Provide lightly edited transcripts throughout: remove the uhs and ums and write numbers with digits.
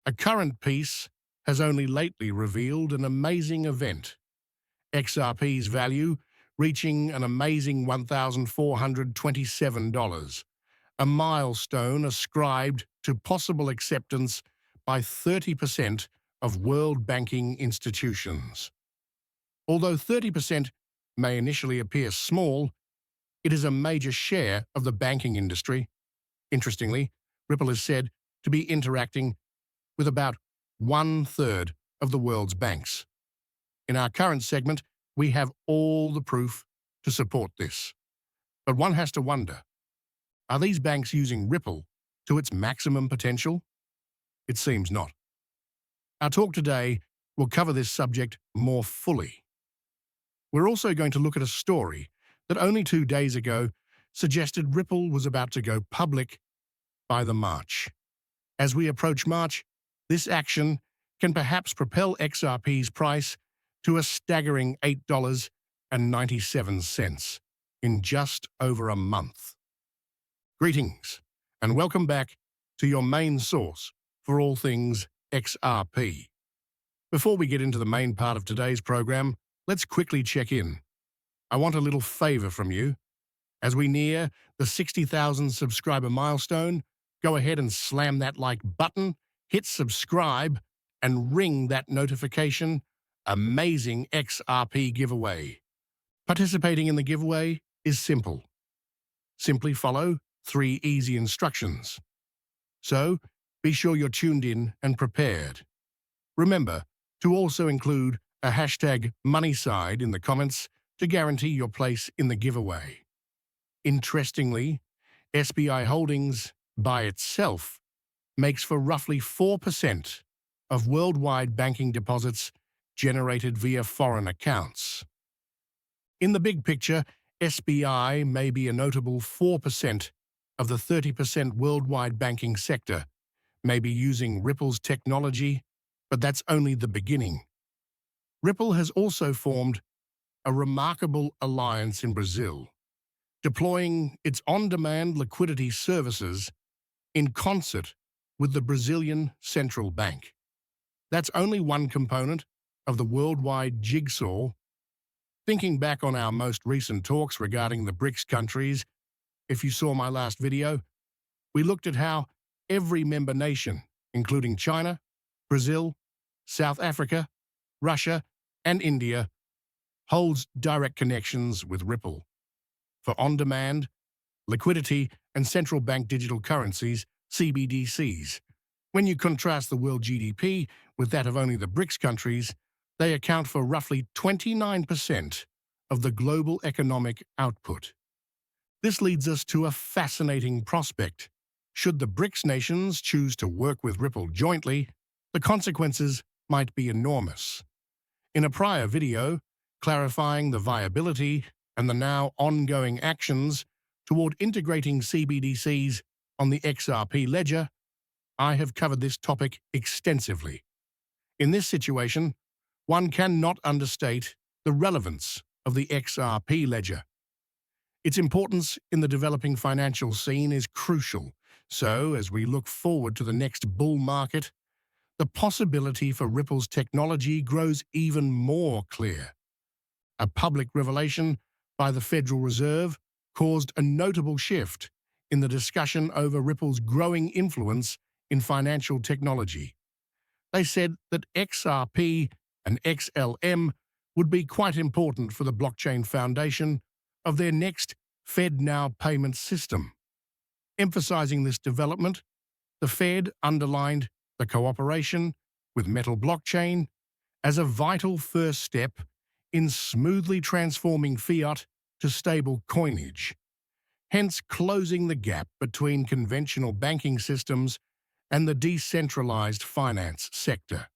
A current piece has only lately revealed an amazing event, XRP's value reaching an amazing $1,427, a milestone ascribed to possible acceptance by 30% of world banking institutions. Although 30% may initially appear small, it is a major share of the banking industry. Interestingly, Ripple is said to be interacting with about one-third of the world's banks. In our current segment, we have all the proof to support this. But one has to wonder, are these banks using Ripple to its maximum potential? It seems not. Our talk today will cover this subject more fully. We're also going to look at a story that only 2 days ago suggested Ripple was about to go public by the March. As we approach March, this action can perhaps propel XRP's price to a staggering $8.97 in just over a month. Greetings, and welcome back to your main source for all things XRP. Before we get into the main part of today's program, let's quickly check in. I want a little favor from you. As we near the 60,000 subscriber milestone, go ahead and slam that like button, hit subscribe, and ring that notification. Amazing XRP giveaway. Participating in the giveaway is simple. Simply follow 3 easy instructions. So, be sure you're tuned in and prepared. Remember to also include a hashtag #MoneySide in the comments to guarantee your place in the giveaway. Interestingly, SBI Holdings by itself makes for roughly 4% of worldwide banking deposits generated via foreign accounts. In the big picture, SBI may be a notable 4% of the 30% worldwide banking sector, maybe using Ripple's technology, but that's only the beginning. Ripple has also formed a remarkable alliance in Brazil, deploying its on-demand liquidity services in concert with the Brazilian Central Bank. That's only one component of the worldwide jigsaw. Thinking back on our most recent talks regarding the BRICS countries, if you saw my last video, we looked at how every member nation, including China, Brazil, South Africa, Russia, and India, holds direct connections with Ripple for on-demand, liquidity, and central bank digital currencies, CBDCs. When you contrast the world GDP with that of only the BRICS countries, they account for roughly 29% of the global economic output. This leads us to a fascinating prospect. Should the BRICS nations choose to work with Ripple jointly, the consequences might be enormous. In a prior video, clarifying the viability and the now ongoing actions toward integrating CBDCs on the XRP ledger, I have covered this topic extensively. In this situation, one cannot understate the relevance of the XRP ledger. Its importance in the developing financial scene is crucial, so as we look forward to the next bull market, the possibility for Ripple's technology grows even more clear. A public revelation by the Federal Reserve caused a notable shift in the discussion over Ripple's growing influence in financial technology. They said that XRP and XLM would be quite important for the blockchain foundation of their next FedNow payment system. Emphasizing this development, the Fed underlined the cooperation with Metal Blockchain as a vital first step in smoothly transforming fiat to stable coinage, hence closing the gap between conventional banking systems and the decentralized finance sector.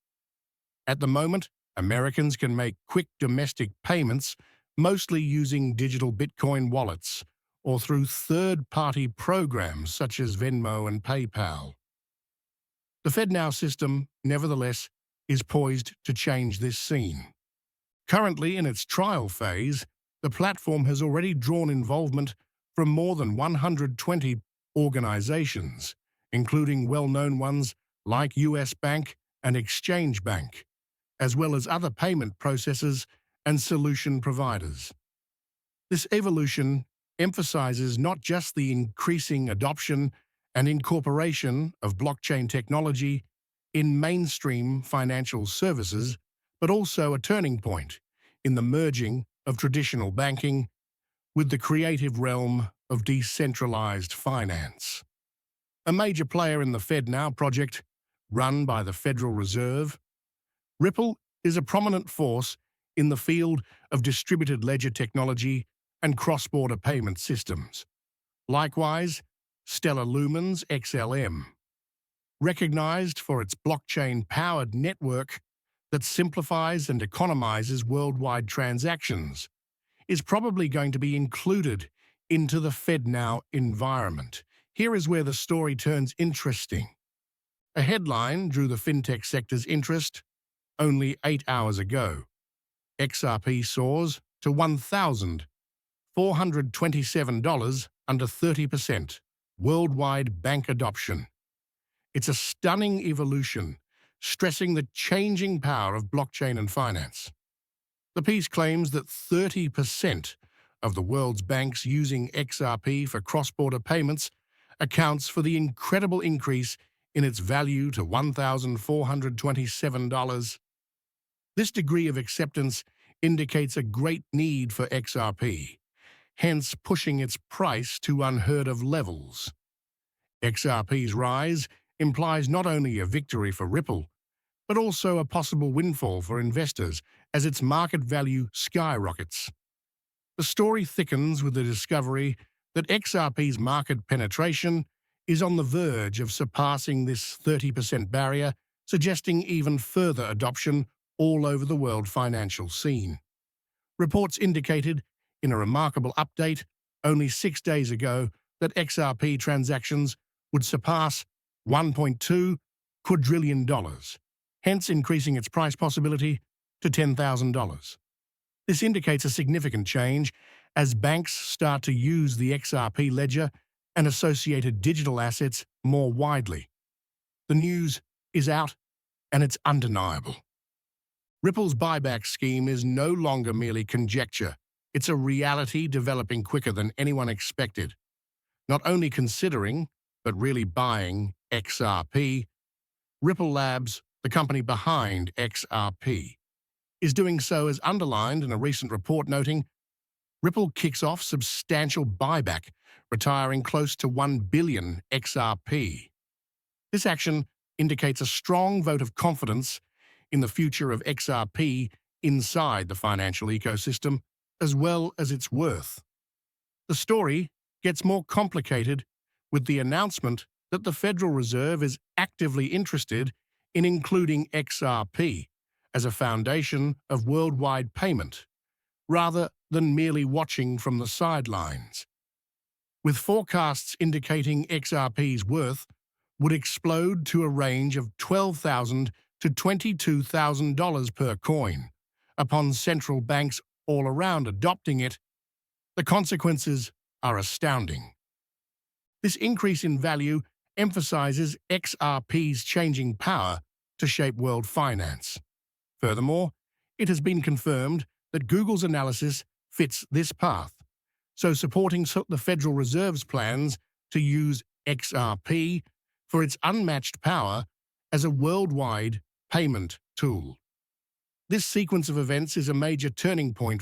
At the moment, Americans can make quick domestic payments mostly using digital Bitcoin wallets or through third-party programs such as Venmo and PayPal. The FedNow system, nevertheless, is poised to change this scene. Currently in its trial phase, the platform has already drawn involvement from more than 120 organizations, including well-known ones like US Bank and Exchange Bank, as well as other payment processors and solution providers. This evolution emphasizes not just the increasing adoption and incorporation of blockchain technology in mainstream financial services, but also a turning point in the merging of traditional banking with the creative realm of decentralized finance. A major player in the FedNow project, run by the Federal Reserve, Ripple is a prominent force in the field of distributed ledger technology and cross-border payment systems. Likewise, Stellar Lumen's XLM, recognized for its blockchain-powered network that simplifies and economizes worldwide transactions, is probably going to be included into the FedNow environment. Here is where the story turns interesting. A headline drew the fintech sector's interest only 8 hours ago. XRP soars to $1,427, under 30%, worldwide bank adoption. It's a stunning evolution, stressing the changing power of blockchain and finance. The piece claims that 30% of the world's banks using XRP for cross-border payments accounts for the incredible increase in its value to $1,427. This degree of acceptance indicates a great need for XRP, hence pushing its price to unheard-of levels. XRP's rise implies not only a victory for Ripple, but also a possible windfall for investors as its market value skyrockets. The story thickens with the discovery that XRP's market penetration is on the verge of surpassing this 30% barrier, suggesting even further adoption all over the world financial scene. Reports indicated in a remarkable update only 6 days ago that XRP transactions would surpass $1.2 quadrillion, hence increasing its price possibility to $10,000. This indicates a significant change as banks start to use the XRP ledger and associated digital assets more widely. The news is out, and it's undeniable. Ripple's buyback scheme is no longer merely conjecture. It's a reality developing quicker than anyone expected. Not only considering, but really buying XRP, Ripple Labs, the company behind XRP, is doing so as underlined in a recent report noting Ripple kicks off substantial buyback, retiring close to 1 billion XRP. This action indicates a strong vote of confidence in the future of XRP inside the financial ecosystem, as well as its worth. The story gets more complicated with the announcement that the Federal Reserve is actively interested in including XRP as a foundation of worldwide payment, rather than merely watching from the sidelines. With forecasts indicating XRP's worth would explode to a range of $12,000 to $22,000 per coin upon central banks all around adopting it, the consequences are astounding. This increase in value emphasizes XRP's changing power to shape world finance. Furthermore, it has been confirmed that Google's analysis fits this path, so supporting the Federal Reserve's plans to use XRP for its unmatched power as a worldwide payment tool. This sequence of events is a major turning point